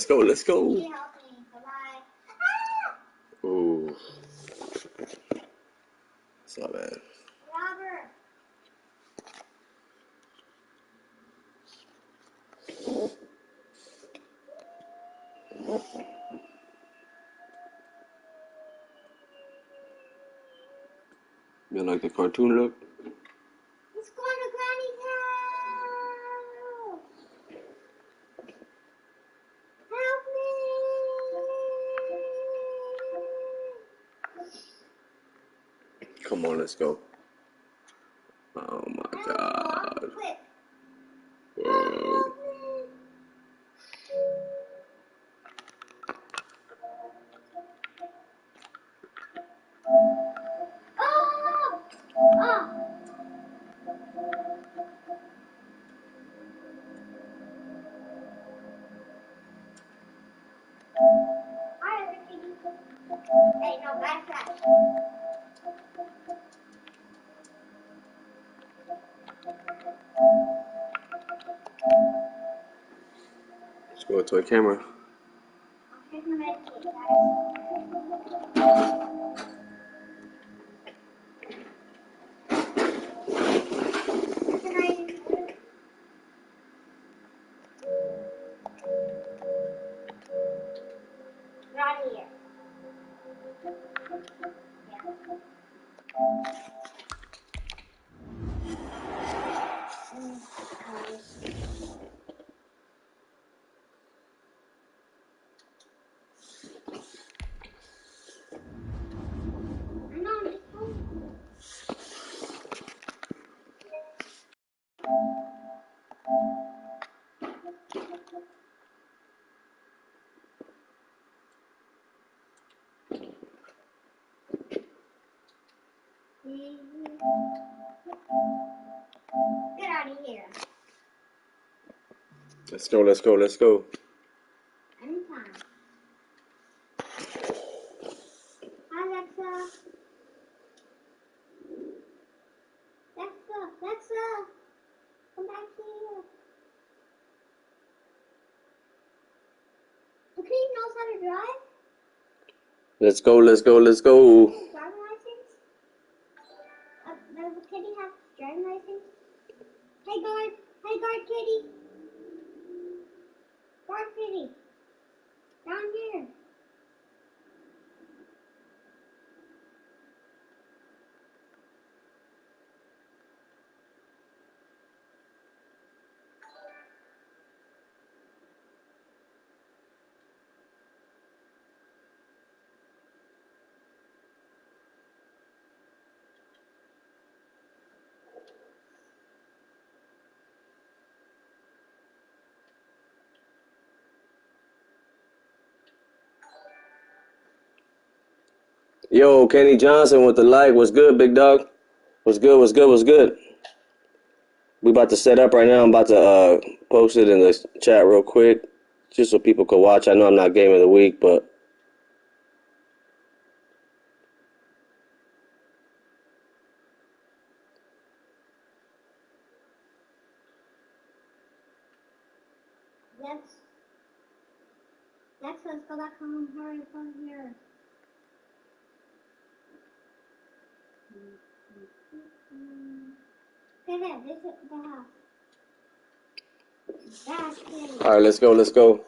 go, let's go. She helped me. Bye-bye. Ooh. It's not bad. Robert. You like the cartoon look? Let's go to Granny's house. Help me. Come on, let's go. Oh my God. Quick. Whoa. Help me. Oh! Oh! Alright, Ricky. Hey, no, backtrack. Let's go to a camera. Here's my medication, guys. Can I... Right here. Get out of here. Let's go, let's go, let's go. Anytime. Hi, Alexa. Alexa. Come back here. Do Kitty knows how to drive? Let's go, let's go, let's go. Driving license? Does Kitty have driving license? Hey, guard. Hey, guard, Kitty. Guard, Kitty. Down here. Yo, Kenny Johnson with the like. What's good, big dog? What's good, what's good, what's good? We about to set up right now. I'm about to post it in the chat real quick, just so people can watch. I know I'm not game of the week, but Let's go back home. Hurry, come here. Okay, there. This is the house. That's Kitty. all right, let's go, let's go.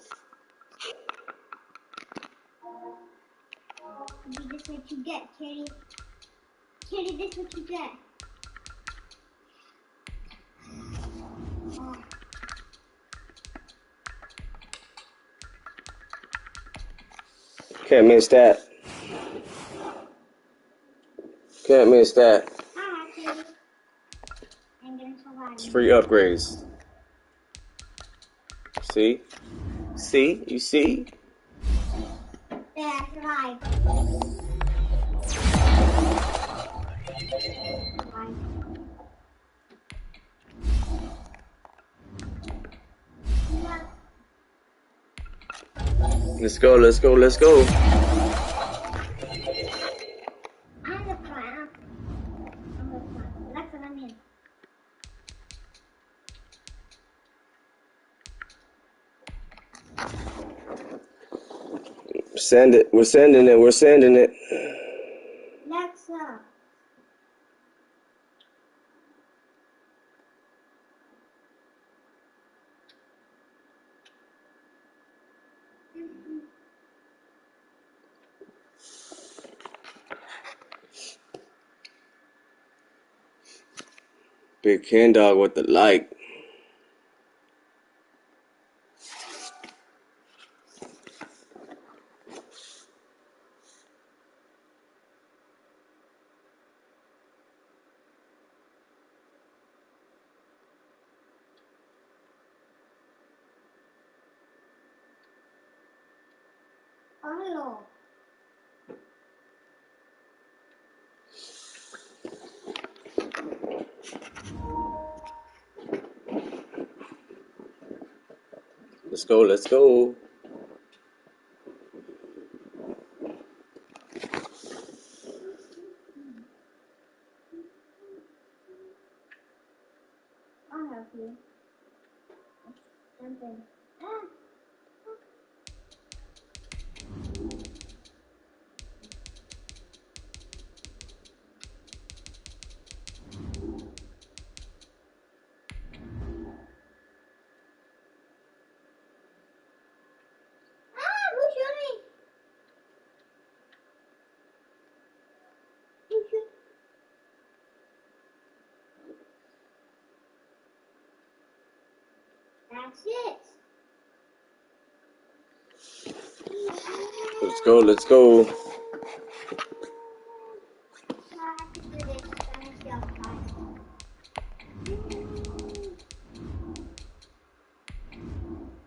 This is what you get, Kitty. Kitty, this is what you get. Can't miss that. Can't miss that. Hi, Kitty. I'm getting so loud. It's free upgrades. See? See? You see? There, I survived. Let's go, let's go, let's go. I'm the clown. Alexa, let me in. Send it. We're sending it. We're sending it. Alexa. Big Ken Dog with the like. Hello. Let's go. Let's go. I'll help you. Something. Ah. Who's shooting? Who's shooting? That's it. Let's go. Let's go. I have to do this by myself.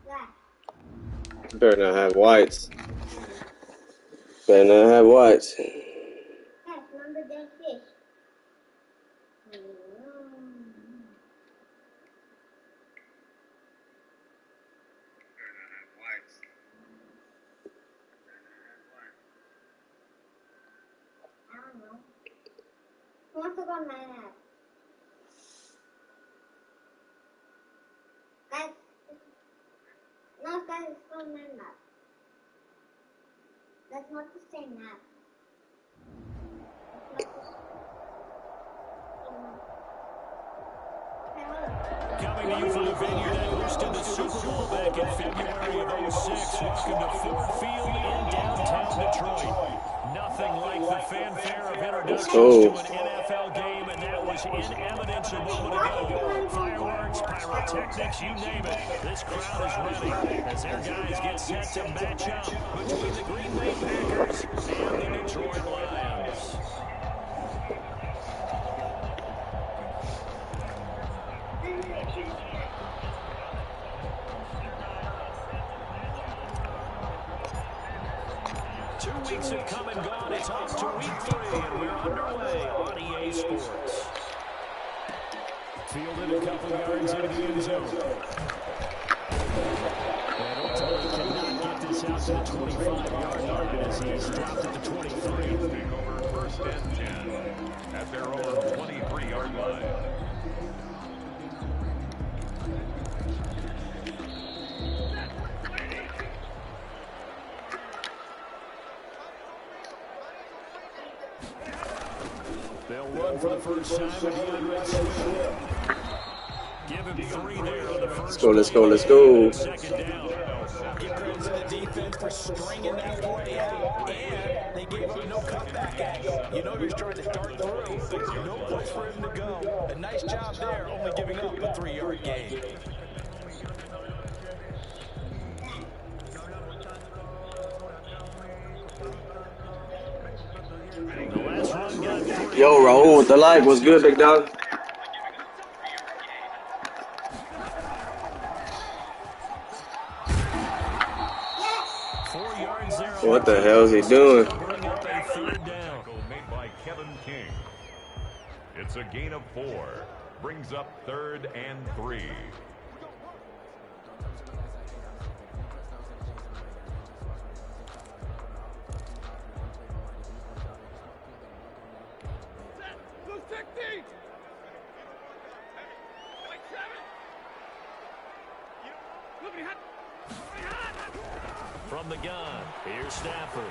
Yeah. Better not have whites. Better not have whites. Yes, remember that fish. I don't know. Who wants to go on my lap? Guys, no, guys, it's on my lap. That's not the same map. Coming to you from the venue that hosted the Super Bowl back in February of '06. Welcome to Ford Field in downtown Detroit. Nothing like the fanfare of introductions to an NFL game, and that was in evidence a moment ago. Fireworks, pyrotechnics, you name it. This crowd is ready as their guys get set to match up between the Green Bay Packers and the Detroit Lions. Weeks have come and gone. It's off to week 3, and we're underway on EA Sports. Fielded a couple yards into the end zone. And ultimately cannot get this out to the 25-yard line as he's dropped at the 23. Take over first and 10 at their own 23-yard line. They'll run for the first time with DeAndre Swift. Give him 3 there on the first. Let's go. Let's go. Second down. Give credit to the defense for stringing that play out, and they gave up no cutback action. You know he was trying to dart through. No place for him to go. A nice job there, only giving up a 3-yard gain. Yo, Raul with the like. What's good, big dog? What the hell is he doing? Made by Kevin King. It's a gain of 4. Brings up 3rd and 3. From from the gun. Here's Stafford.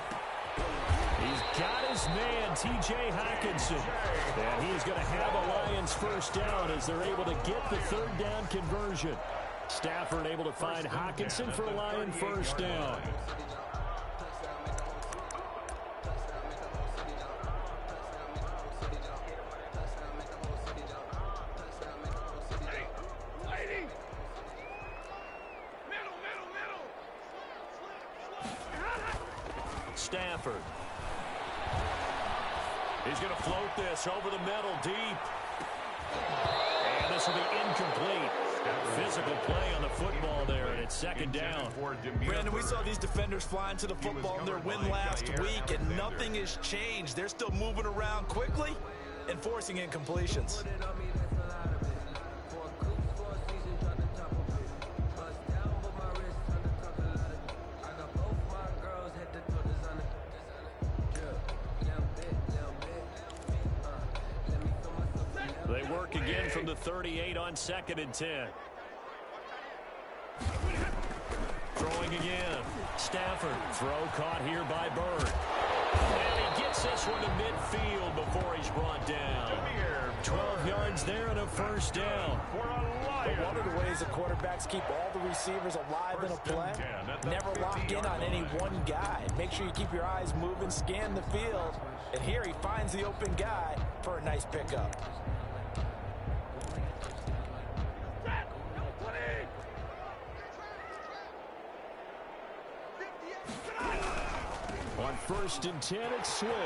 He's got his man, T.J. Hockenson. And he's going to have a Lions first down as they're able to get the third down conversion. Stafford able to find Hockenson for a Lion first down. Stafford. He's going to float this over the middle deep. And this will be incomplete. Physical play on the football there, and it's second down. Brandon, we saw these defenders flying to the football in their win last week, and nothing has changed. They're still moving around quickly and forcing incompletions. They work again from the 38 on 2nd and 10. Throwing again. Stafford. Throw caught here by Bird. And he gets this one to midfield before he's brought down. 12 yards there and a first down. But one of the ways the quarterbacks keep all the receivers alive in a play, never lock in on any one guy. Make sure you keep your eyes moving, scan the field. And here he finds the open guy for a nice pickup. On 1st and 10, it's Swift. And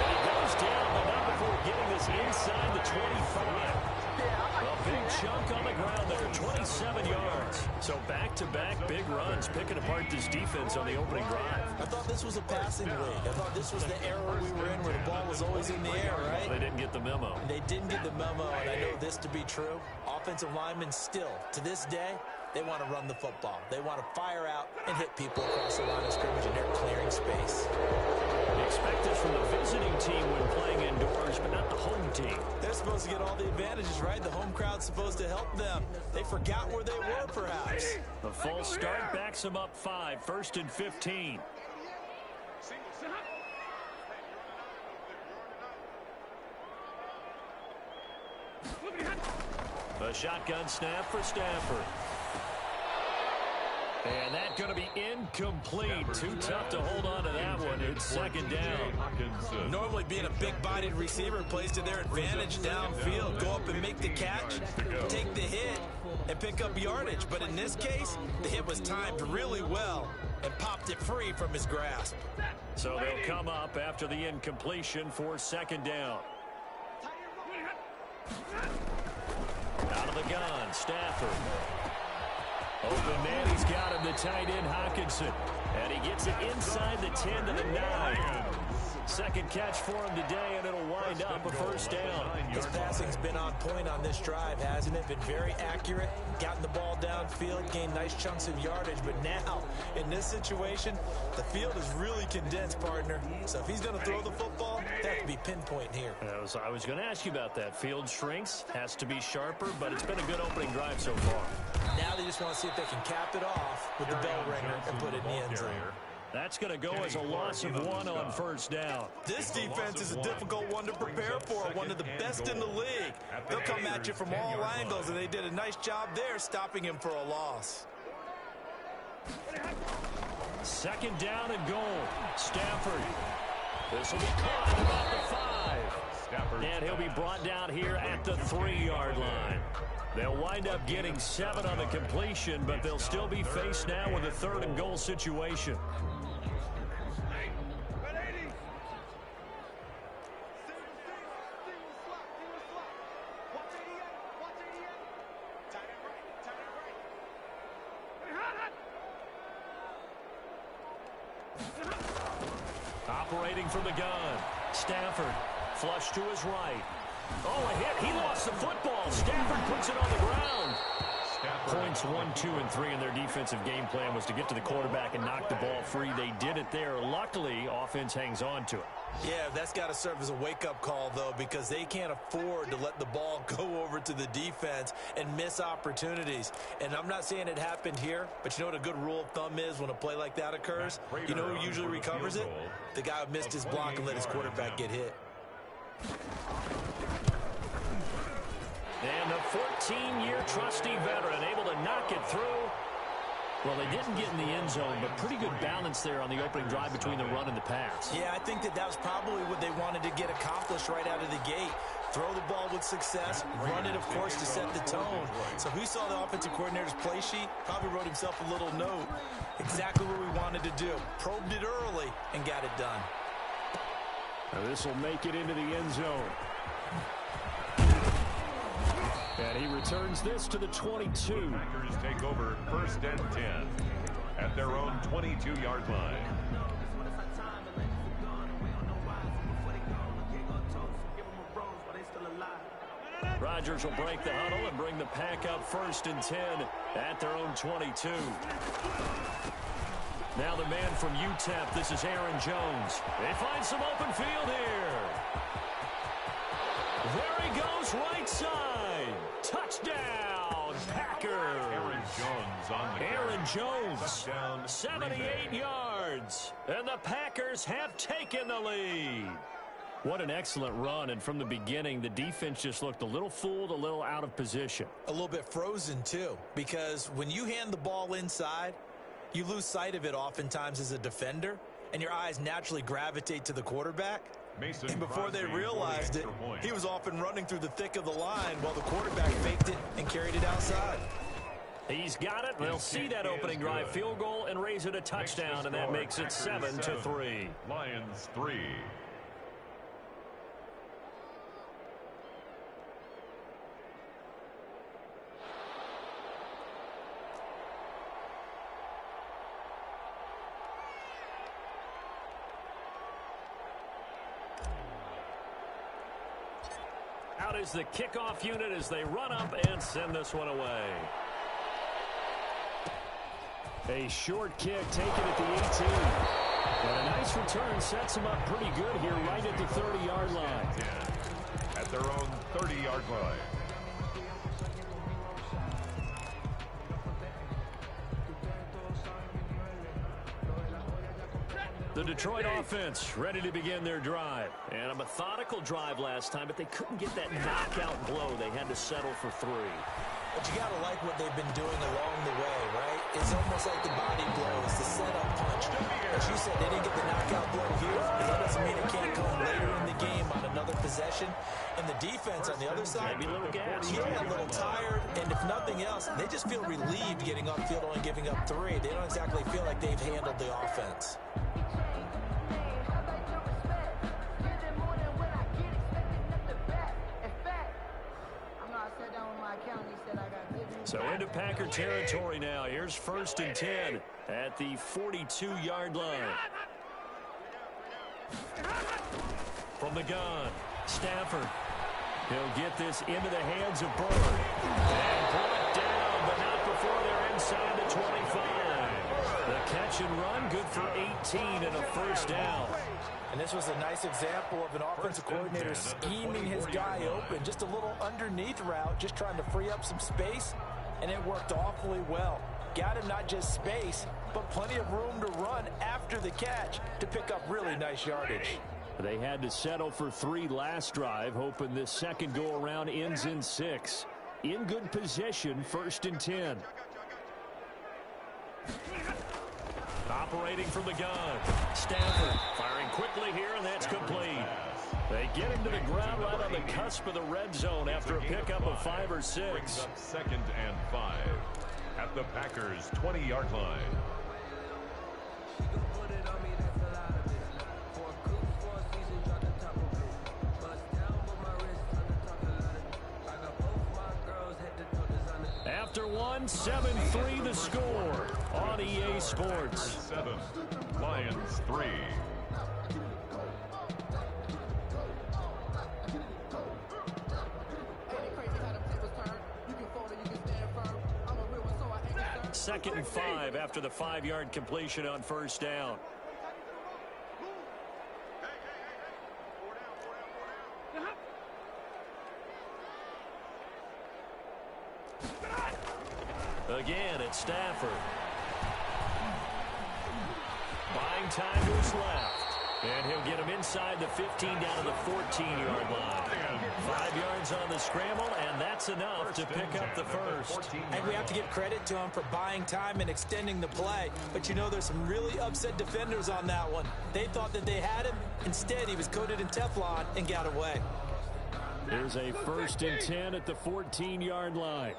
he goes down, but not before getting this inside the 25. A big chunk on the ground there, 27 yards. So back-to-back big runs, picking apart this defense on the opening drive. I thought this was a passing league. I thought this was the era we were in where the ball was always in the air, right? They didn't get the memo. They didn't get the memo, and I know this to be true. Offensive linemen still, to this day, they want to run the football. They want to fire out and hit people across the line of scrimmage, and they're clearing space. You expect this from the visiting team when playing indoors, but not the home team. They're supposed to get all the advantages, right? The home crowd's supposed to help them. They forgot where they were, perhaps. The false start backs them up 5, 1st and 15. A shotgun snap for Stafford. And that's going to be incomplete. Too tough to hold on to that one. It's second down. Normally being a big-bodied receiver plays to their advantage downfield. Go up and make the catch, take the hit, and pick up yardage. But in this case, the hit was timed really well and popped it free from his grasp. So they'll come up after the incompletion for second down. Out of the gun, Stafford. Open man, he's got him, the tight end, Hockenson. And he gets it inside the 10 to the 9. Second catch for him today, and it'll wind up a first down. His passing's been on point on this drive, hasn't it? Been very accurate, gotten the ball downfield, gained nice chunks of yardage. But now, in this situation, the field is really condensed, partner. So if he's going to throw the football, they have to be pinpoint here. I was going to ask you about that. Field shrinks, has to be sharper, but it's been a good opening drive so far. Now they just want to see if they can cap it off with the bell ringer and put it in the end zone. That's going to go as a loss of 1 on first down. This defense is a difficult one to prepare for, one of the best in the league. They'll come at you from all angles, and they did a nice job there stopping him for a loss. Second down and goal. Stafford. This will be caught at about the 5. And he'll be brought down here at the 3-yard line. They'll wind up getting 7 on the completion, but they'll still be faced now with a 3rd and goal situation. Operating from the gun, Stafford, flush to his right. Oh, a hit. He lost the football. Stafford puts it on the ground. Points 1, 2, and 3 in their defensive game plan was to get to the quarterback and knock the ball free. They did it there. Luckily, offense hangs on to it. Yeah, that's got to serve as a wake-up call, though, because they can't afford to let the ball go over to the defense and miss opportunities. And I'm not saying it happened here, but you know what a good rule of thumb is when a play like that occurs? You know who usually recovers it? The guy who missed his block and let his quarterback get hit. And a 14-year trusty veteran able to knock it through. Well, they didn't get in the end zone, but pretty good balance there on the opening drive between the run and the pass. Yeah, I think that was probably what they wanted to get accomplished right out of the gate. Throw the ball with success, run it, of course, to set the tone. So who saw the offensive coordinator's play sheet? Probably wrote himself a little note. Exactly what we wanted to do. Probed it early and got it done. Now this will make it into the end zone. And he returns this to the 22. Packers take over 1st and 10 at their own 22-yard line. Rodgers will break the huddle and bring the pack up 1st and 10 at their own 22. Now the man from UTEP, this is Aaron Jones. They find some open field here. There he goes, right side. Touchdown, Packers. Aaron Jones on the Aaron Jones, touchdown, 78 yards. And the Packers have taken the lead. What an excellent run, and from the beginning, the defense just looked a little fooled, a little out of position. A little bit frozen, too, because when you hand the ball inside, you lose sight of it oftentimes as a defender, and your eyes naturally gravitate to the quarterback. And before they realized it, he was off and running through the thick of the line while the quarterback faked it and carried it outside. He's got it. They'll see that opening drive field goal and raise it a touchdown, and that makes it 7-3. Lions 3. Out is the kickoff unit as they run up and send this one away. A short kick taken at the 18. But a nice return sets them up pretty good here right at the 30-yard line. At their own 30-yard line. The Detroit offense ready to begin their drive. And a methodical drive last time, but they couldn't get that knockout blow. They had to settle for 3. But you got to like what they've been doing along the way, right? It's almost like the body blows, the setup punch. As you said, they didn't get the knockout blow here, but that doesn't mean it can't come later in the game on another possession. And the defense on the other side, maybe a little gas. Yeah, a little tired. And if nothing else, they just feel relieved getting upfield only giving up 3. They don't exactly feel like they've handled the offense. So into Packer territory now. Here's 1st and 10 at the 42-yard line. From the gun, Stafford. He'll get this into the hands of Bird. And brought down, but not before they're inside the 25. The catch and run, good for 18 and a 1st down. And this was a nice example of an offensive coordinator scheming his guy open. Just a little underneath route, just trying to free up some space. And it worked awfully well. Got him not just space, but plenty of room to run after the catch to pick up really nice yardage. They had to settle for 3 last drive, hoping this second go-around ends in 6. In good position, 1st and 10. Operating from the gun. Stafford firing quickly here, and that's complete. They get him to the ground right on the cusp of the red zone after a pickup of 5 or 6. Brings up 2nd and 5 at the Packers' 20-yard line. After 1, 7-3 the score on EA Sports. 7, Lions 3. 2nd and 5 after the 5-yard completion on first down. Again, it's Stafford. Buying time to his left. And he'll get him inside the 15 down to the 14-yard line. 5 yards on the scramble, and that's enough to pick up the first. And we have to give credit to him for buying time and extending the play. But you know, there's some really upset defenders on that one. They thought that they had him. Instead, he was coated in Teflon and got away. Here's a 1st and 10 at the 14-yard line.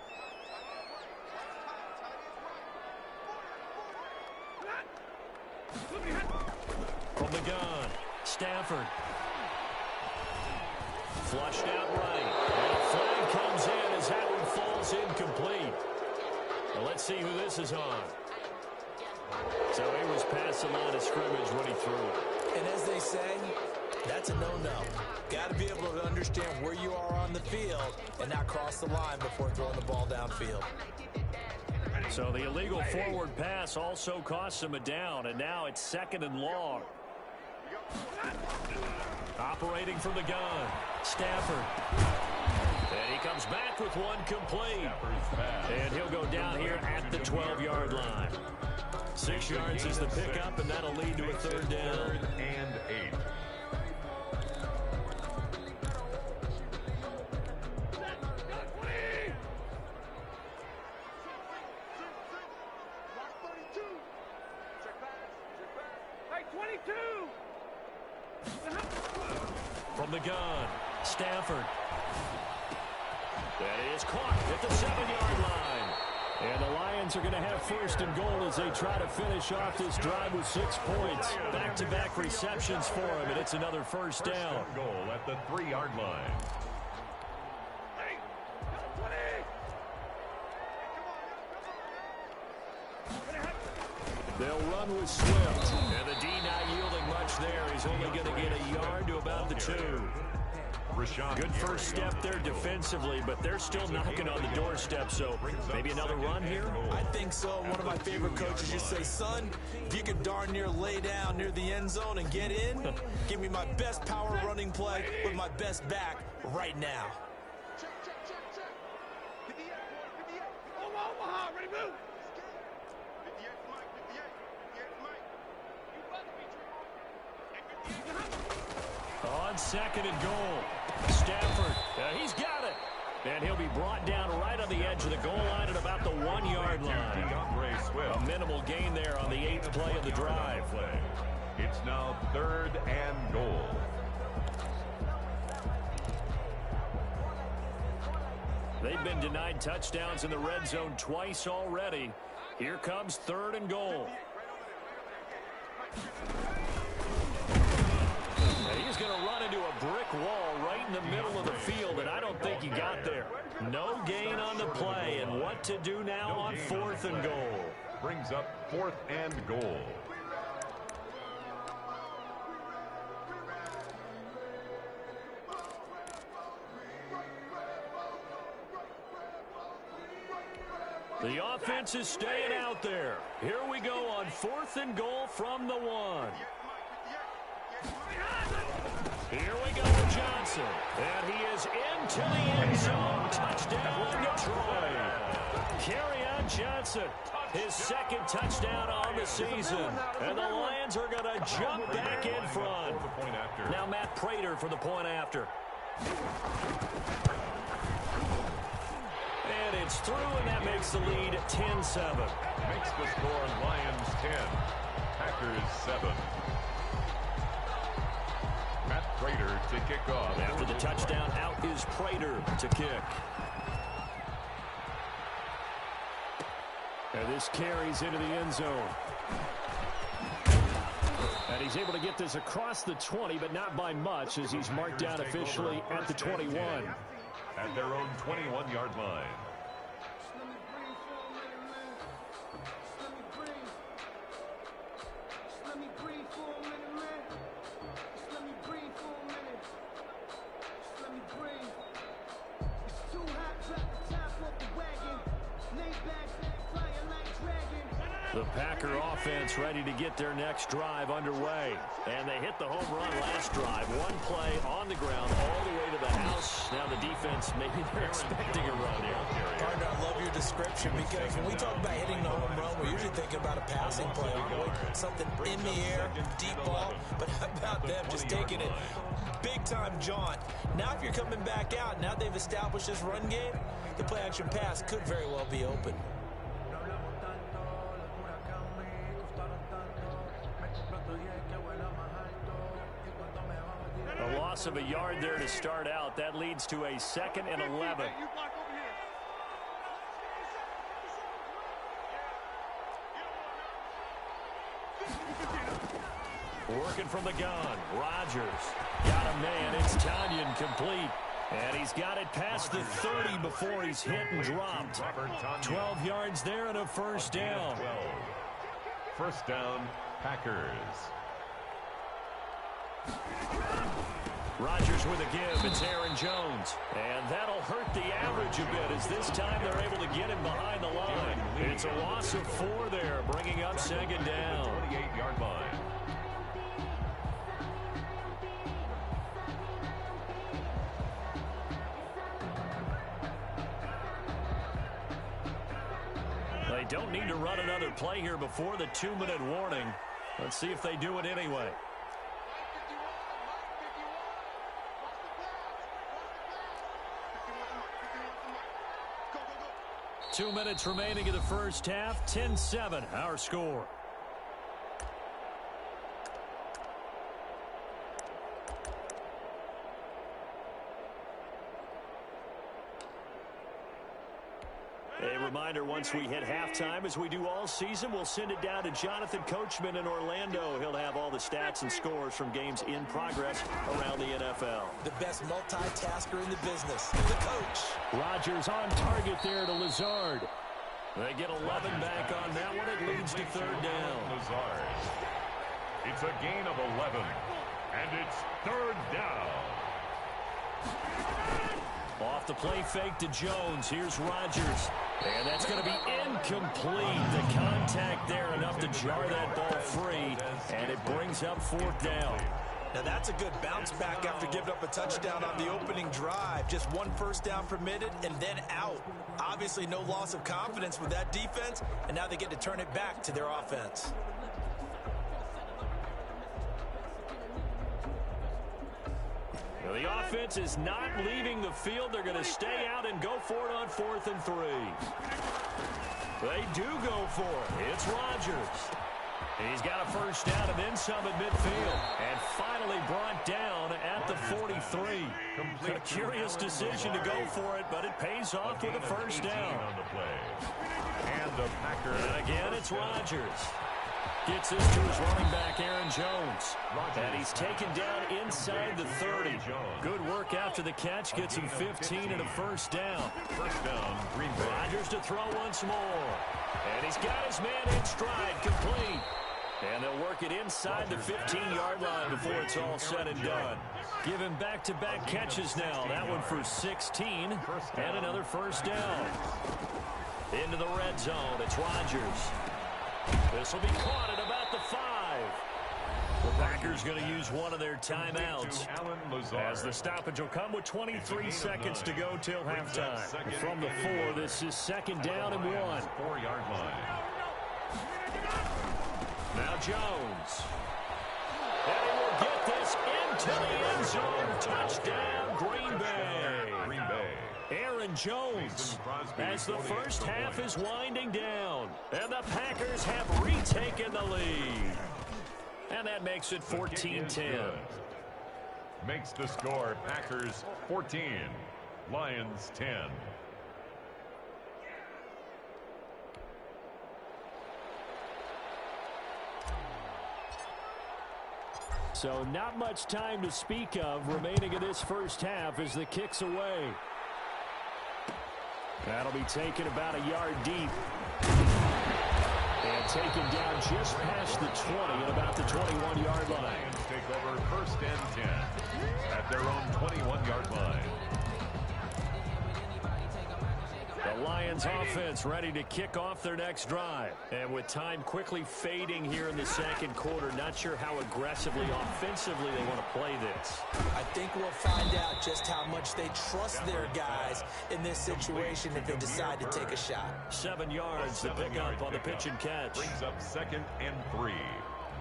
From the gun, Stafford. Flushed out right. And a flag comes in as that one falls incomplete. Well, let's see who this is on. So he was past the line of scrimmage when he threw it. And as they say, that's a no-no. Got to be able to understand where you are on the field and not cross the line before throwing the ball downfield. So the illegal forward pass also costs him a down, and now it's 2nd and long. Operating from the gun, Stafford. And he comes back with one complete. And he'll go down here at the 12-yard line. 6 yards is the pickup, and that'll lead to a 3rd down. 3rd and 8. From the gun, Stafford. That is caught at the 7-yard line. And the Lions are going to have 1st and goal as they try to finish off this drive with 6 points. Back-to-back receptions for him, and it's another 1st down. Goal at the 3-yard line. They'll run with Swift. And the D not yielding much there. He's only going to get a yard to about the 2. Good first step there defensively, but they're still knocking on the doorstep, so maybe another run here? I think so. One of my favorite coaches just say, son, if you could darn near lay down near the end zone and get in, give me my best power running play with my best back right now. On 2nd and goal, Stafford, he's got it. And he'll be brought down right on the edge of the goal line at about the 1-yard line. A minimal gain there on the 8th play of the drive. It's now 3rd and goal. They've been denied touchdowns in the red zone twice already. Here comes 3rd and goal. He's going to run into a brick wall right in the middle of the field, and I don't think he got there. No gain on the play, and what to do now on 4th and goal. Brings up 4th and goal. The offense is staying out there. Here we go on 4th and goal from the 1. Here we go with Johnson. And he is into the end zone. Touchdown, Detroit. Kerryon Johnson, his 2nd touchdown on the season. And the Lions are going to jump back in front. Now Matt Prater for the point after. And it's through, and that makes the lead 10-7. Makes the score Lions 10, Packers 7. Matt Prater to kick off. After the touchdown, out is Prater to kick. And this carries into the end zone. And he's able to get this across the 20, but not by much, as he's marked down officially at the 21. At their own 21-yard line. The Packer offense ready to get their next drive underway. And they hit the home run last drive. One play on the ground all the way to the house. Now the defense, maybe they're expecting a run here. Partner, I love your description because when we talk about hitting the home run, we're usually thinking about a passing play. Something in the air, deep ball. But how about them just taking it big-time jaunt? Now if you're coming back out, now they've established this run game, the play-action pass could very well be open. A loss of a yard there to start out. That leads to a 2nd and 11. Working from the gun. Rodgers got a man. It's Tanyan complete. And he's got it past the 30 before he's hit and dropped. 12 yards there and a first down. First down, Packers. Rodgers with a give. It's Aaron Jones. And that'll hurt the average a bit as this time they're able to get him behind the line. It's a loss of 4 there, bringing up 2nd down. 28-yard line. They don't need to run another play here before the 2-minute warning. Let's see if they do it anyway. Two minutes remaining in the first half. 10-7, our score. A reminder, once we hit halftime, as we do all season, we'll send it down to Jonathan Coachman in Orlando. He'll have all the stats and scores from games in progress around the NFL. The best multitasker in the business, the coach. Rodgers on target there to Lazard. They get 11 back on that one. It leads to 3rd down. Lazard. It's a gain of 11, and it's 3rd down. Off the play fake to Jones. Here's Rodgers. And that's going to be incomplete. The contact there enough to jar that ball free. And it brings up 4th down. Now that's a good bounce back after giving up a touchdown on the opening drive. Just 1 first down permitted and then out. Obviously no loss of confidence with that defense. And now they get to turn it back to their offense. The offense is not leaving the field. They're going to stay out and go for it on 4th and 3. They do go for it. It's Rodgers. He's got a first down and then some at midfield. And finally brought down at the 43. A curious decision to go for it, but it pays off with a first down. On the play. And the Packers. And again, it's Rodgers. Gets this to his running back, Aaron Jones. And he's taken down inside the 30. Good work after the catch. Gets him 15 and a first down. First down, Green Bay. Rodgers to throw once more. And he's got his man in stride, complete. And they'll work it inside the 15-yard line before it's all said and done. Give him back-to-back catches now. That one for 16 and another first down. Into the red zone. It's Rodgers. This will be caught at about the 5. The Packers going to use one of their timeouts as the stoppage will come with 23 seconds to go till halftime. From the 4, this is 2nd down and 1. 4-yard line. Now Jones. And he will get this into the end zone. Touchdown, Green Bay. Green Bay. Aaron Jones as the first half is winding down. And the Packers have retaken the lead. And that makes it 14-10. Makes the score Packers 14, Lions 10. So not much time to speak of remaining in this first half as the kick's away. That'll be taken about a yard deep. And taken down just past the 20 at about the 21-yard line. Lions take over 1st and 10 at their own 21-yard line. The Lions offense ready to kick off their next drive. And with time quickly fading here in the second quarter, not sure how aggressively, offensively they want to play this. I think we'll find out just how much they trust their guys in this situation if they decide to take a shot. 7 yards to pick up on the pitch and catch. Brings up 2nd and 3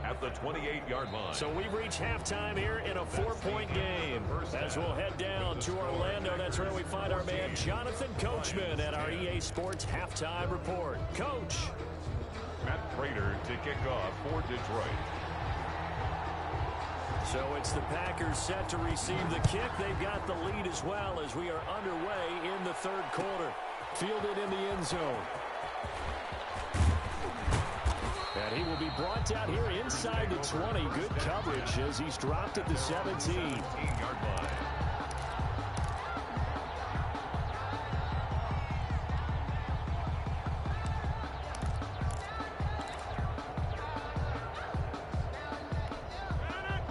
at the 28-yard line. So we've reached halftime here in a 4-point game. As we'll head down to Orlando, that's where we find our man Jonathan Coachman at our EA Sports Halftime Report. Coach. Matt Prater to kick off for Detroit. So it's the Packers set to receive the kick. They've got the lead as well as we are underway in the third quarter. Fielded in the end zone. And he will be brought down here inside the 20. Good coverage as he's dropped at the 17-yard line.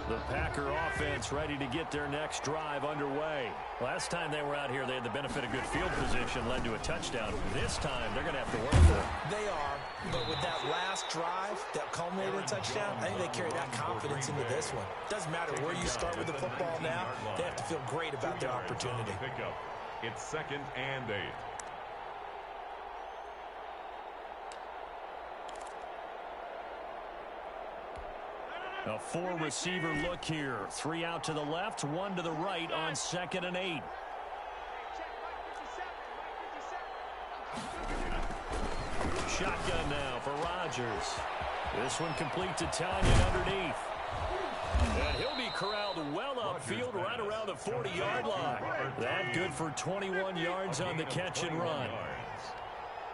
The Packer offense ready to get their next drive underway. Last time they were out here, they had the benefit of good field position, led to a touchdown. This time, they're going to have to work for it. They are, but with that last drive that culminated in a touchdown, I think they carry that confidence into this one. Doesn't matter where you start with the football now, they have to feel great about their opportunity. It's 2nd and 8. A 4-receiver look here. 3 out to the left, 1 to the right on 2nd and 8. Shotgun now for Rodgers. This one complete to Tanya underneath. And he'll be corralled well upfield right around the 40-yard line. That good for 21 yards on the catch and run.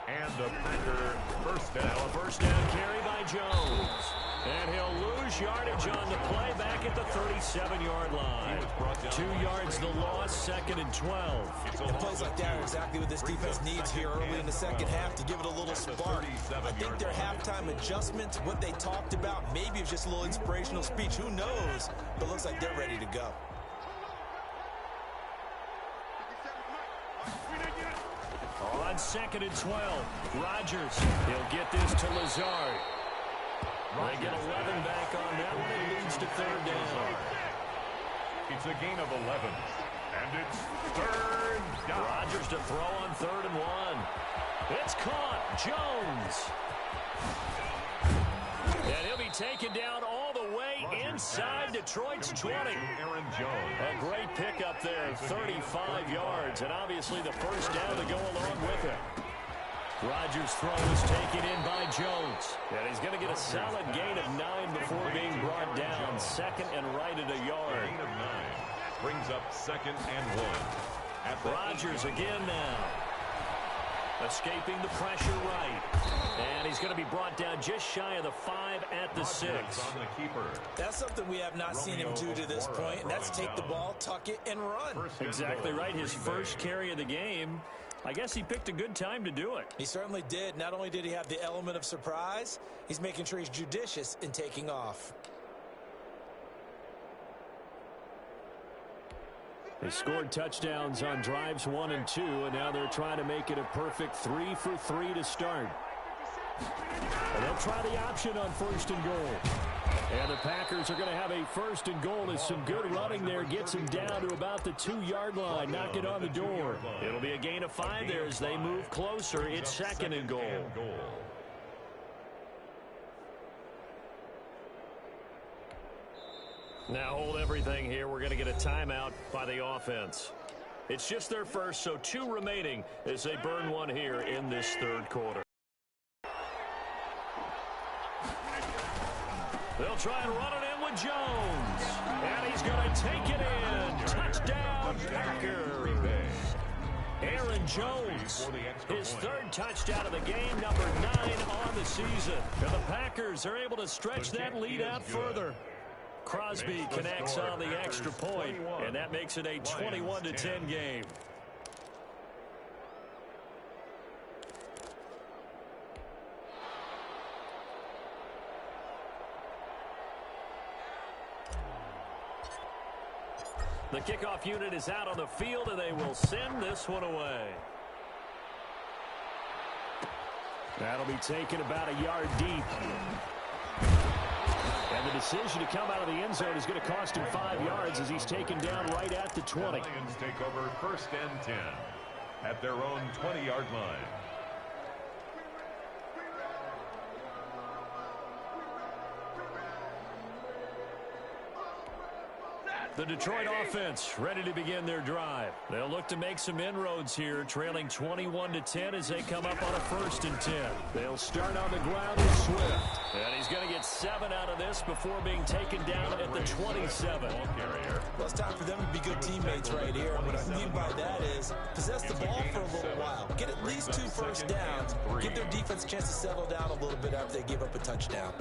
And the Packer first down. Now a first down carry by Jones. And he'll lose yardage on the play back at the 37-yard line. 2 yards the loss, 2nd and 12. And plays like that are exactly what this defense needs here early in the second half to give it a little spark. I think their halftime adjustments, what they talked about, maybe it's just a little inspirational speech. Who knows? But looks like they're ready to go. On 2nd and 12, Rodgers. He'll get this to Lazard. They get 11 back on that one. It leads to 3rd down. It's a gain of 11. And it's 3rd down. Rodgers to throw on 3rd and 1. It's caught. Jones. And he'll be taken down all the way inside Detroit's 20. Aaron Jones. A great pickup there, 35 yards. And obviously the first down to go along with it. Rodgers' throw is taken in by Jones. And he's going to get a solid gain of 9 before being brought down. 2nd and right at a yard. Gain of 9. Brings up 2nd and 1. Rodgers again now. Escaping the pressure right. And he's going to be brought down just shy of the 5 at the 6. On the keeper. That's something we have not seen him do to this point, and that's take the ball, tuck it, and run. Exactly right. His first carry of the game. I guess he picked a good time to do it. He certainly did. Not only did he have the element of surprise, he's making sure he's judicious in taking off. They scored touchdowns on drives 1 and 2, and now they're trying to make it a perfect 3 for 3 to start. And they'll try the option on 1st and goal. And the Packers are going to have a 1st and goal as some good running there gets him down to about the 2-yard line, knocking on the door. It'll be a gain of 5 there as they move closer. It's 2nd and goal. Now hold everything here. We're going to get a timeout by the offense. It's just their first, so 2 remaining as they burn 1 here in this third quarter. They'll try and run it in with Jones. And he's going to take it in. Touchdown, Packers. Aaron Jones, his 3rd touchdown of the game, number 9 on the season. And the Packers are able to stretch that lead out further. Crosby connects on the extra point, and that makes it a 21-10 game. The kickoff unit is out on the field, and they will send this one away. That'll be taken about a yard deep. And the decision to come out of the end zone is going to cost him 5 yards as he's taken down right at the 20. The Lions take over 1st and 10 at their own 20-yard line. The Detroit offense ready to begin their drive. They'll look to make some inroads here, trailing 21-10 as they come up on a 1st and 10. They'll start on the ground with Swift. And he's going to get 7 out of this before being taken down at the 27. Well, it's time for them to be good teammates right here. And what I mean by that is possess the ball for a little while. Get at least 2 first downs. Give their defense a chance to settle down a little bit after they give up a touchdown.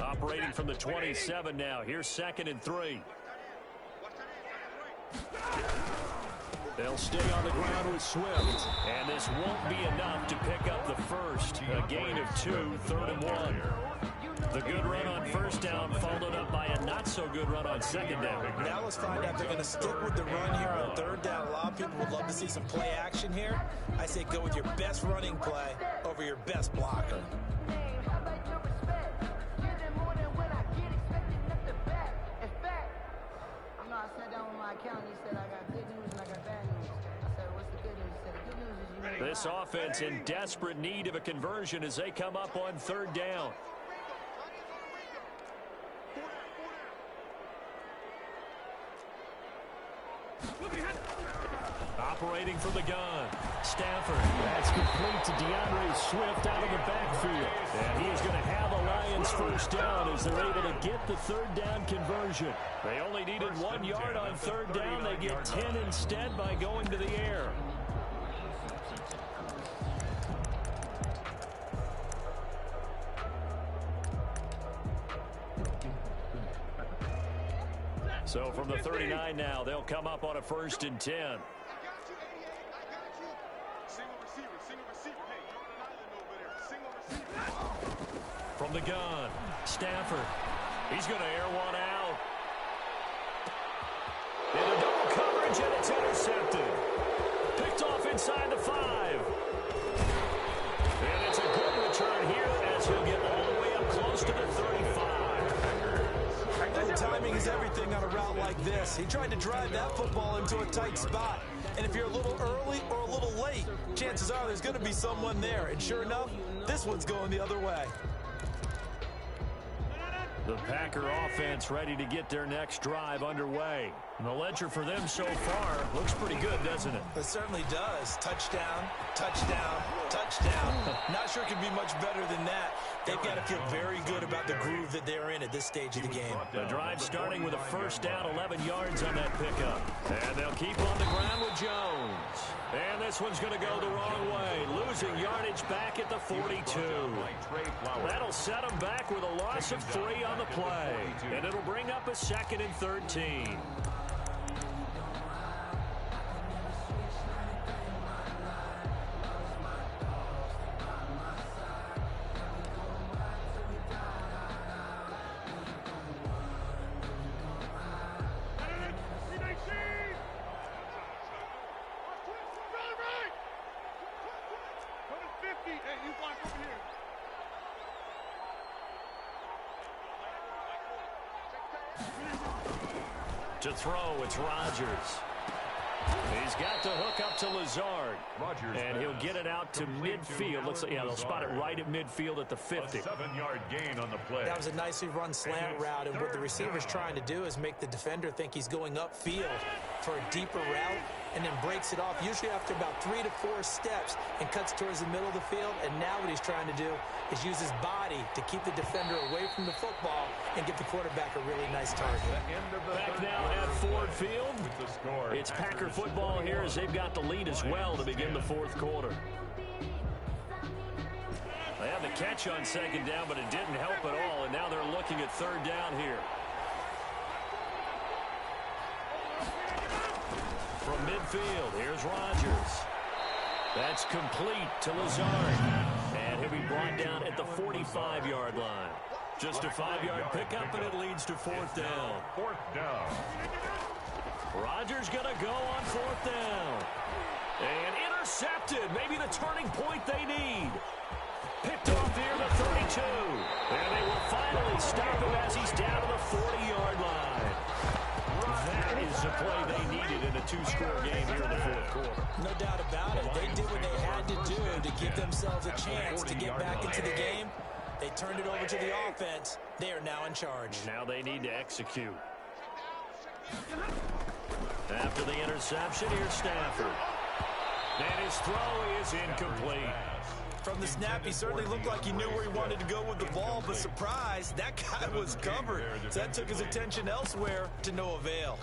Operating from the 27 now. Here's 2nd and 3. They'll stay on the ground with Swift. And this won't be enough to pick up the first. A gain of 2, 3rd and 1. The good run on 1st down followed up by a not-so-good run on 2nd down. Now let's find out if they're going to stick with the run here on 3rd down. A lot of people would love to see some play action here. I say go with your best running play over your best blocker. This offense in desperate need of a conversion as they come up on 3rd down. Operating from the gun. Stafford. That's complete to DeAndre Swift out of the backfield. And he is going to have a Lions 1st down as they're able to get the 3rd down conversion. They only needed 1 yard on 3rd down. They get 10 instead by going to the air. So from the 39 now, they'll come up on a 1st and 10. From the gun, Stafford. He's going to air one out. Into double coverage, and it's intercepted. Picked off inside the 5. And it's a good return here as he'll get all the way up close to the 35. And timing is everything on a route like this. He tried to drive that football into a tight spot. And if you're a little early or a little late, chances are there's going to be someone there. And sure enough, this one's going the other way. The Packer offense ready to get their next drive underway. And the ledger for them so far looks pretty good, doesn't it? It certainly does. Touchdown, touchdown, touchdown. Not sure it could be much better than that. They've got to feel very good about the groove that they're in at this stage of the game. The drive starting with a 1st down, 11 yards on that pickup. And they'll keep on the ground with Jones. And this one's going to go the wrong way. Losing yardage back at the 42. That'll set them back with a loss of 3 on the play. And it'll bring up a 2nd and 13. To throw, it's Rodgers. He's got the hook up to Lazard. And he'll get it out to midfield. Looks like, yeah, they'll spot it right at midfield at the 50. A 7-yard gain on the play. That was a nicely run slant route, and what the receiver's trying to do is make the defender think he's going upfield for a deeper route, and then breaks it off, usually after about 3 to 4 steps, and cuts towards the middle of the field. And now what he's trying to do is use his body to keep the defender away from the football and get the quarterback a really nice target. Back now at Ford Field. It's Packer football here as they've got the lead as well to begin the fourth quarter. They had the catch on second down, but it didn't help at all, and now they're looking at third down here. From midfield, here's Rodgers. That's complete to Lazard. And he'll be brought down at the 45-yard line. Just a 5-yard pickup, and it leads to fourth down. Fourth down. Rodgers going to go on fourth down. And intercepted. Maybe the turning point they need. Picked off near the 32. And they will finally stop him as he's down to the 40-yard line. That is the play they needed in a 2-score game here in the fourth quarter. No doubt about it. They did what they had to do to give themselves a chance to get back into the game. They turned it over to the offense. They are now in charge. Now they need to execute. After the interception, here's Stafford. And his throw is incomplete. From the snap, he certainly looked like he knew where he wanted to go with the ball, but surprise, that guy was covered. So that took his attention elsewhere to no avail.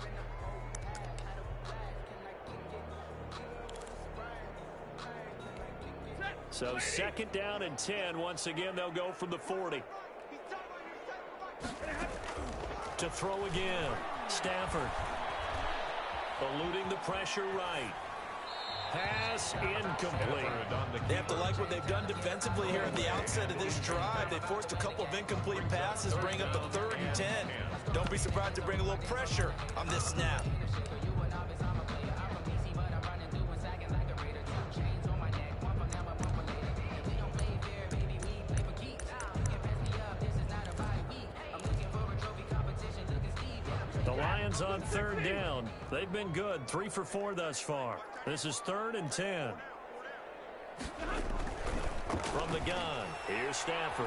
So second down and 10. Once again, they'll go from the 40. To throw again. Stafford. Eluding the pressure right. Pass incomplete. They have to like what they've done defensively here at the outset of this drive. They forced a couple of incomplete passes, bring up a 3rd and 10. Don't be surprised to bring a little pressure on this snap. The Lions on third down. They've been good. 3 for 4 thus far. This is 3rd and 10. From the gun, here's Stafford.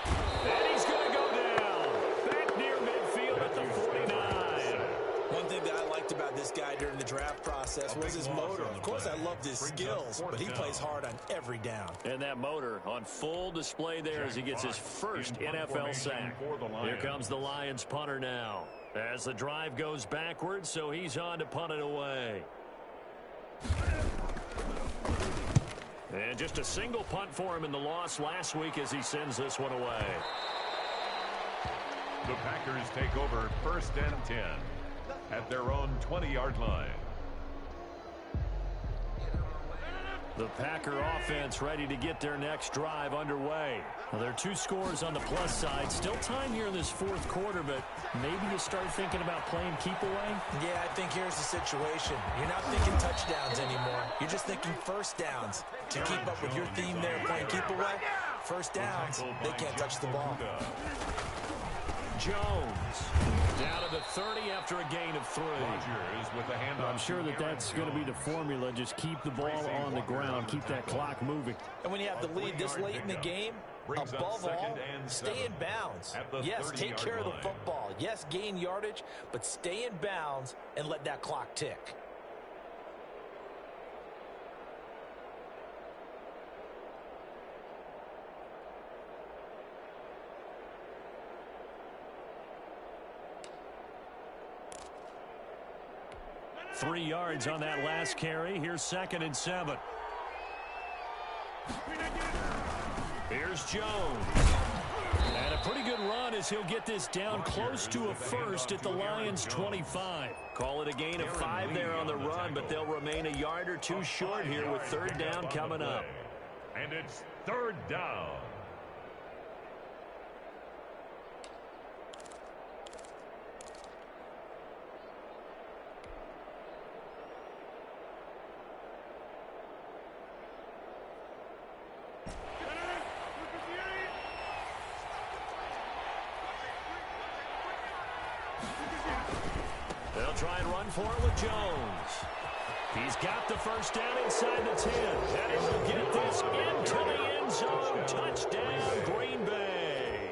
And he's going to go down. Back near midfield at the 49. One thing that I liked about this guy during the draft process was his motor. Of course, I loved his skills, but he plays hard on every down. And that motor on full display there as he gets his first NFL sack. Here comes the Lions punter now. As the drive goes backwards, so he's on to punt it away. And just a single punt for him in the loss last week as he sends this one away. The Packers take over 1st and 10 at their own 20-yard line. The Packer offense ready to get their next drive underway. Well, there are 2 scores on the plus side. Still time here in this fourth quarter, but maybe you start thinking about playing keep away? Yeah, I think here's the situation. You're not thinking touchdowns anymore. You're just thinking first downs. To keep up with your theme there, playing keep away, first downs, they can't touch the ball. Jones down to the 30 after a gain of 3. I'm sure that's going to be the formula. Just keep the ball on the ground. Keep that clock moving. And when you have the lead this late in the game, above all, stay in bounds. Yes, take care of the football. Yes, gain yardage, but stay in bounds and let that clock tick. Three yards on that last carry. Here's 2nd and 7. Here's Jones. And a pretty good run as he'll get this down close to a first at the Lions' 25. Call it a gain of 5 there on the run, but they'll remain a yard or 2 short here with third down coming up. And it's 3rd down. try and run for it with Jones. He's got the first down inside the 10. And he will get this into the end zone. Touchdown, Green Bay.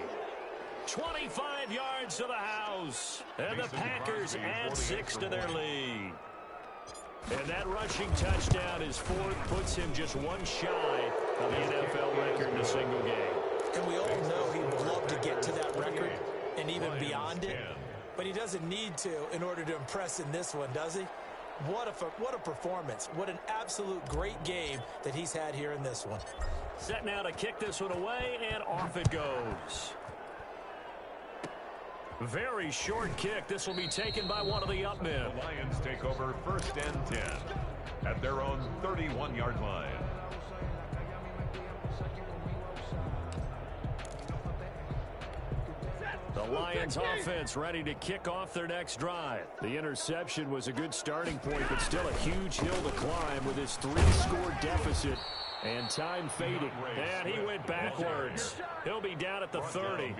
25 yards to the house. And the Packers add 6 to their lead. And that rushing touchdown is fourth, puts him just one shy of the NFL record in a single game. And we all know he would love to get to that record and even beyond it. But he doesn't need to in order to impress in this one, does he? What a performance. What an absolute great game that he's had here in this one. Set now to kick this one away, and off it goes. Very short kick. This will be taken by one of the up men. The Lions take over 1st and 10 at their own 31-yard line. The Lions offense ready to kick off their next drive. The interception was a good starting point, but still a huge hill to climb with his 3-score deficit and time fading. And he went backwards. He'll be down at the 30.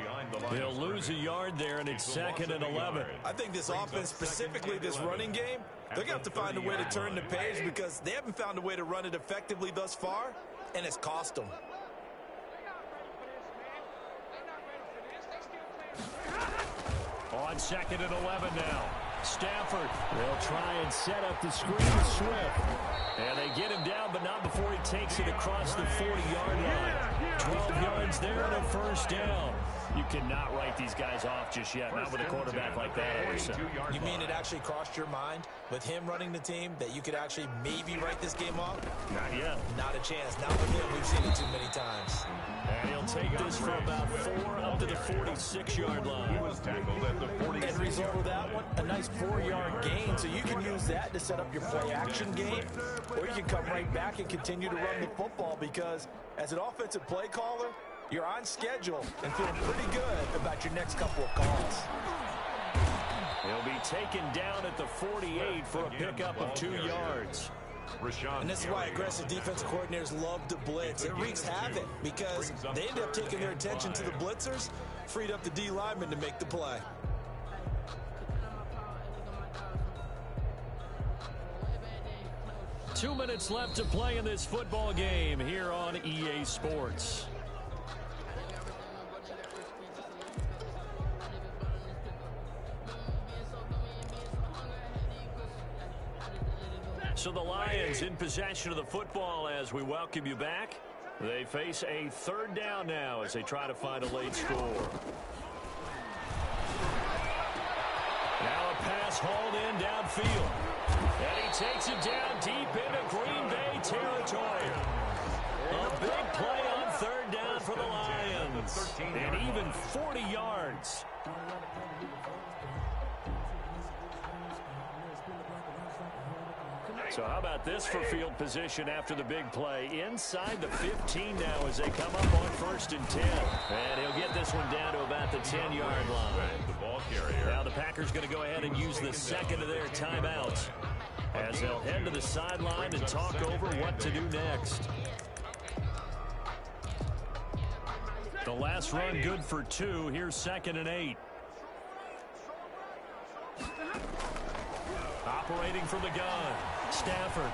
He'll lose a yard there, and it's 2nd and 11. I think this offense, specifically this running game, they're going to have to find a way to turn the page because they haven't found a way to run it effectively thus far, and it's cost them. On 2nd and 11 now. Stafford will try and set up the screen with Swift. And they get him down, but not before he takes it across the 40-yard line. 12 yards there and a first down. You cannot write these guys off just yet, not with a quarterback like that. You mean it actually crossed your mind with him running the team that you could actually maybe write this game off? Not yet. Not a chance. Not with him. We've seen it too many times. And he'll take this for about 4 up to the 46-yard line. He was tackled at the 46. End result of that one, a nice 4-yard gain. So you can use that to set up your play-action game, or you can come right back and continue to run the football because as an offensive play caller, you're on schedule and feeling pretty good about your next couple of calls. He'll be taken down at the 48 for a pickup of 2 yards. And this is why aggressive defensive coordinators love to blitz. It wreaks havoc because they end up taking their attention to the blitzers, freed up the D lineman to make the play. Two minutes left to play in this football game here on EA Sports. So the Lions in possession of the football as we welcome you back. They face a 3rd down now as they try to find a late score. Now a pass hauled in downfield. And he takes it down deep into Green Bay territory. A big play on 3rd down for the Lions. And even 40 yards. So how about this for field position after the big play? Inside the 15 now as they come up on 1st and 10. And he'll get this one down to about the 10-yard line. The ball carrier. Now the Packers going to go ahead and use the second of their timeouts as they'll head to the sideline and talk over what to do next. The last run good for 2. Here's 2nd and 8. Operating from the gun. Stafford.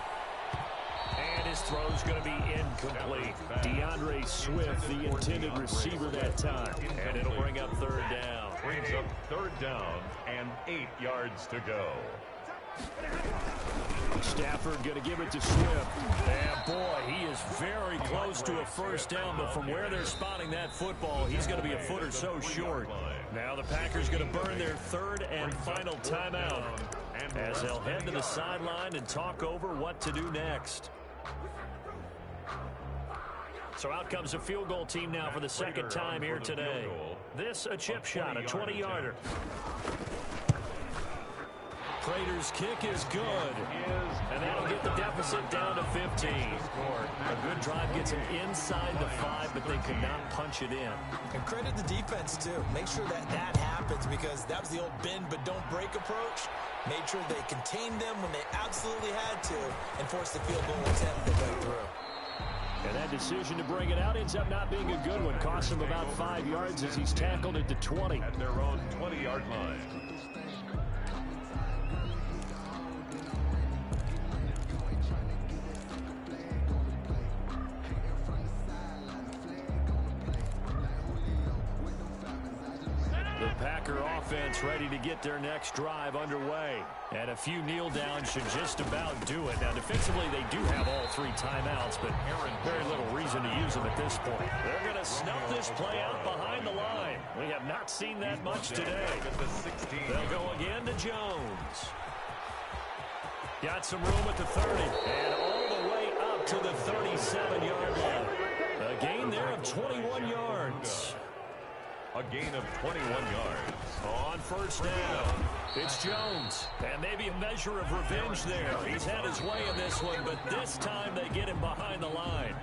And his throw's going to be incomplete. DeAndre Swift, the intended receiver that time. And it'll bring up 3rd down. Brings up 3rd down and 8 yards to go. Stafford going to give it to Swift. And boy, he is very close to a first down, but from where they're spotting that football, he's going to be a foot or so short. Now the Packers going to burn their 3rd and final timeout as they'll head to the sideline and talk over what to do next. So out comes a field goal team now for the 2nd time here today. This a chip shot, a 20-yarder. Prater's kick is good, and that'll get the deficit down to 15. A good drive gets him inside the 5, but they could not punch it in. And credit the defense, too. Make sure that happens because that was the old bend but don't break approach. Made sure they contained them when they absolutely had to and forced the field goal attempt to go through. And that decision to bring it out ends up not being a good one. Costs him about 5 yards as he's tackled at the 20. At their own 20-yard line. Packer offense ready to get their next drive underway. And a few kneel downs should just about do it. Now, defensively, they do have all 3 timeouts, but very little reason to use them at this point. They're going to snuff this play out behind the line. We have not seen that much today. They'll go again to Jones. Got some room at the 30, and all the way up to the 37-yard line. A gain there of 21 yards. A gain of 21 yards. On first down, it's Jones. And maybe a measure of revenge there. He's had his way in this one, but this time they get him behind the line.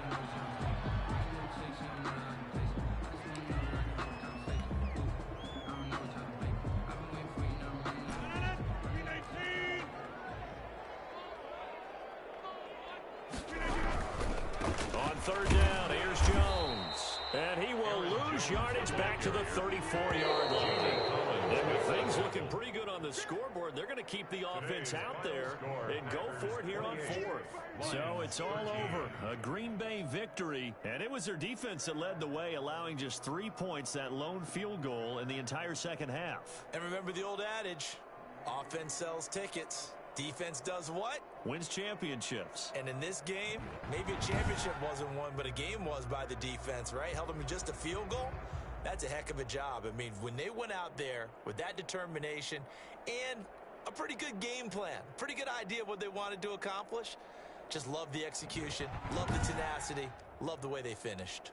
On third down, here's Jones. And he will lose yardage back to the 34-yard line. And with things looking pretty good on the scoreboard, they're going to keep the offense out there and go for it here on 4th. So it's all over. A Green Bay victory. And it was their defense that led the way, allowing just 3 points, that lone field goal in the entire second half. And remember the old adage, offense sells tickets. Defense does what? Wins championships. And in this game, maybe a championship wasn't won, but a game was by the defense, right? Held them to just a field goal. That's a heck of a job. I mean, when they went out there with that determination and a pretty good game plan, pretty good idea of what they wanted to accomplish, just love the execution, love the tenacity, love the way they finished.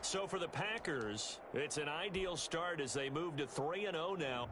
So for the Packers, it's an ideal start as they move to 3-0 now.